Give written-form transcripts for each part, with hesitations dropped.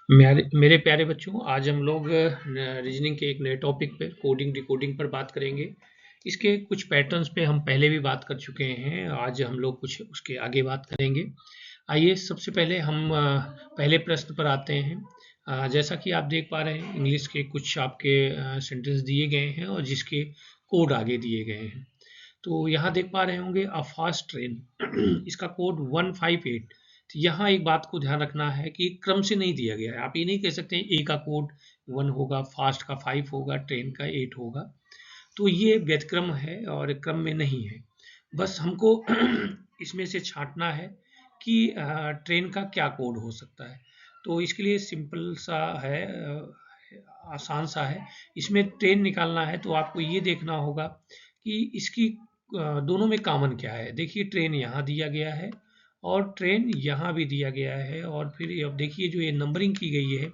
मेरे प्यारे बच्चों, आज हम लोग रीजनिंग के एक नए टॉपिक पे कोडिंग डिकोडिंग पर बात करेंगे। इसके कुछ पैटर्न्स पे हम पहले भी बात कर चुके हैं। आज हम लोग कुछ उसके आगे बात करेंगे। आइए सबसे पहले हम पहले प्रश्न पर आते हैं। जैसा कि आप देख पा रहे हैं, इंग्लिश के कुछ आपके सेंटेंस दिए गए हैं और जिसके कोड आगे दिए गए हैं। तो यहाँ देख पा रहे होंगे अ फास्ट ट्रेन इसका कोड 158। तो यहाँ एक बात को ध्यान रखना है कि क्रम से नहीं दिया गया है। आप ये नहीं कह सकते ए का कोड 1 होगा, फास्ट का 5 होगा, ट्रेन का 8 होगा। तो ये व्यतिक्रम है और क्रम में नहीं है। बस हमको इसमें से छांटना है कि ट्रेन का क्या कोड हो सकता है। तो इसके लिए सिंपल सा है, आसान सा है। इसमें ट्रेन निकालना है तो आपको ये देखना होगा कि इसकी दोनों में कॉमन क्या है। देखिए ट्रेन यहाँ दिया गया है और ट्रेन यहाँ भी दिया गया है, और फिर अब देखिए जो ये नंबरिंग की गई है,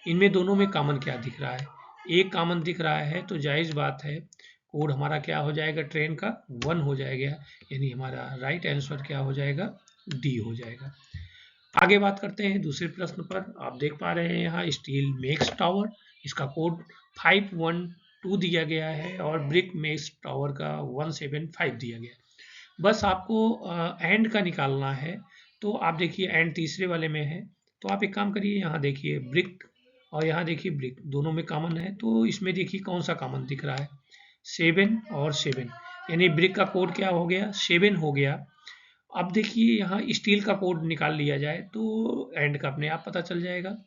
इनमें दोनों में कॉमन क्या दिख रहा है। एक कॉमन दिख रहा है तो जायज़ बात है कोड हमारा क्या हो जाएगा, ट्रेन का 1 हो जाएगा। यानी हमारा राइट आंसर क्या हो जाएगा, डी हो जाएगा। आगे बात करते हैं दूसरे प्रश्न पर। आप देख पा रहे हैं यहाँ स्टील मेक्स टावर, इसका कोड 512 दिया गया है और ब्रिक मेक्स टावर का 175 दिया गया है। बस आपको एंड का निकालना है। तो आप देखिए एंड तीसरे वाले में है, तो आप एक काम करिए, यहाँ देखिए ब्रिक और यहाँ देखिए ब्रिक, दोनों में कॉमन है। तो इसमें देखिए कौन सा कॉमन दिख रहा है, 7 और 7। यानी ब्रिक का कोड क्या हो गया, 7 हो गया। अब देखिए यहाँ स्टील का कोड निकाल लिया जाए तो एंड का अपने आप पता चल जाएगा।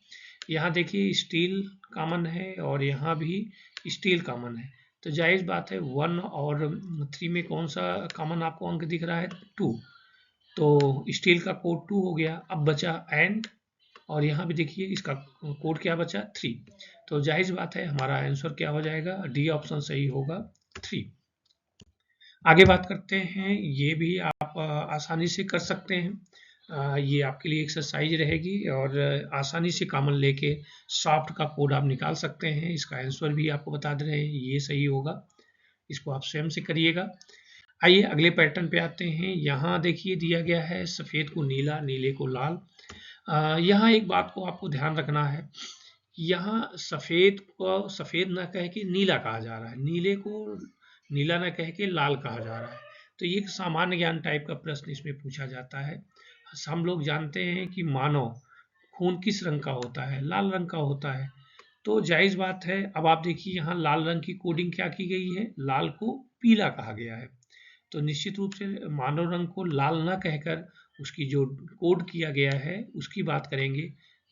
यहाँ देखिए स्टील कॉमन है और यहाँ भी स्टील कॉमन है, तो जायज़ बात है 1 और 3 में कौन सा कॉमन आपको अंक दिख रहा है, 2। तो स्टील का कोड 2 हो गया। अब बचा एंड, और यहाँ भी देखिए इसका कोड क्या बचा, 3। तो जायज़ बात है हमारा आंसर क्या हो जाएगा, डी ऑप्शन सही होगा, 3। आगे बात करते हैं, ये भी आप आसानी से कर सकते हैं। ये आपके लिए एक्सरसाइज रहेगी और आसानी से कॉमन लेके सॉफ्ट का कोड आप निकाल सकते हैं। इसका आंसर भी आपको बता दे रहे हैं, ये सही होगा। इसको आप स्वयं से करिएगा। आइए अगले पैटर्न पे आते हैं। यहाँ देखिए दिया गया है सफ़ेद को नीला, नीले को लाल। यहाँ एक बात को आपको ध्यान रखना है, यहाँ सफ़ेद को सफ़ेद ना कह के नीला कहा जा रहा है, नीले को नीला ना कह के लाल कहा जा रहा है। तो ये एक सामान्य ज्ञान टाइप का प्रश्न इसमें पूछा जाता है। हम लोग जानते हैं कि मानव खून किस रंग का होता है, लाल रंग का होता है। तो जायज़ बात है। अब आप देखिए यहाँ लाल रंग की कोडिंग क्या की गई है, लाल को पीला कहा गया है। तो निश्चित रूप से मानव रंग को लाल ना कहकर उसकी जो कोड किया गया है उसकी बात करेंगे,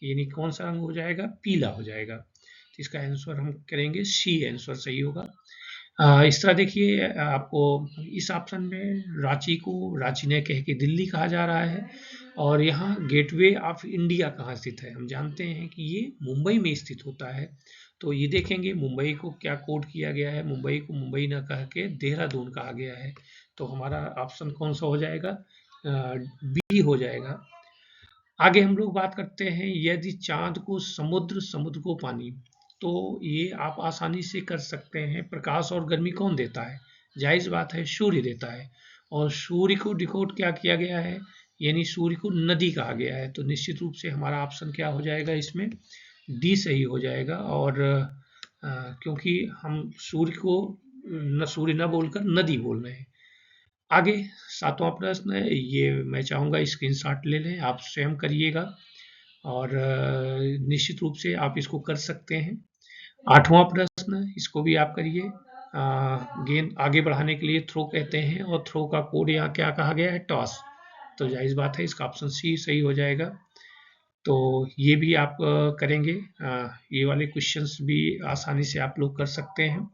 यानी कौन सा रंग हो जाएगा, पीला हो जाएगा। तो इसका आंसर हम करेंगे सी, आंसर सही होगा। इस तरह देखिए आपको इस ऑप्शन में रांची को रांची ने कह के दिल्ली कहा जा रहा है, और यहाँ गेटवे ऑफ इंडिया कहाँ स्थित है, हम जानते हैं कि ये मुंबई में स्थित होता है। तो ये देखेंगे मुंबई को क्या कोड किया गया है, मुंबई को मुंबई ना कह के देहरादून कहा गया है। तो हमारा ऑप्शन कौन सा हो जाएगा, बी हो जाएगा। आगे हम लोग बात करते हैं, यदि चांद को समुद्र, समुद्र को पानी, तो ये आप आसानी से कर सकते हैं। प्रकाश और गर्मी कौन देता है, जायज़ बात है सूर्य देता है। और सूर्य को डिकोड क्या किया गया है, यानी सूर्य को नदी कहा गया है। तो निश्चित रूप से हमारा ऑप्शन क्या हो जाएगा, इसमें डी सही हो जाएगा। और क्योंकि हम सूर्य को न सूर्य न बोलकर नदी बोल रहे हैं। आगे 7वां प्रश्न है, ये मैं चाहूँगा स्क्रीनशॉट ले लें, आप स्वयं करिएगा और निश्चित रूप से आप इसको कर सकते हैं। 8वां प्रश्न, इसको भी आप करिए। गेंद आगे बढ़ाने के लिए थ्रो कहते हैं और थ्रो का कोड यहाँ क्या कहा गया है, टॉस। तो जायज़ बात है इसका ऑप्शन सी सही हो जाएगा। तो ये भी आप करेंगे। ये वाले क्वेश्चंस भी आसानी से आप लोग कर सकते हैं।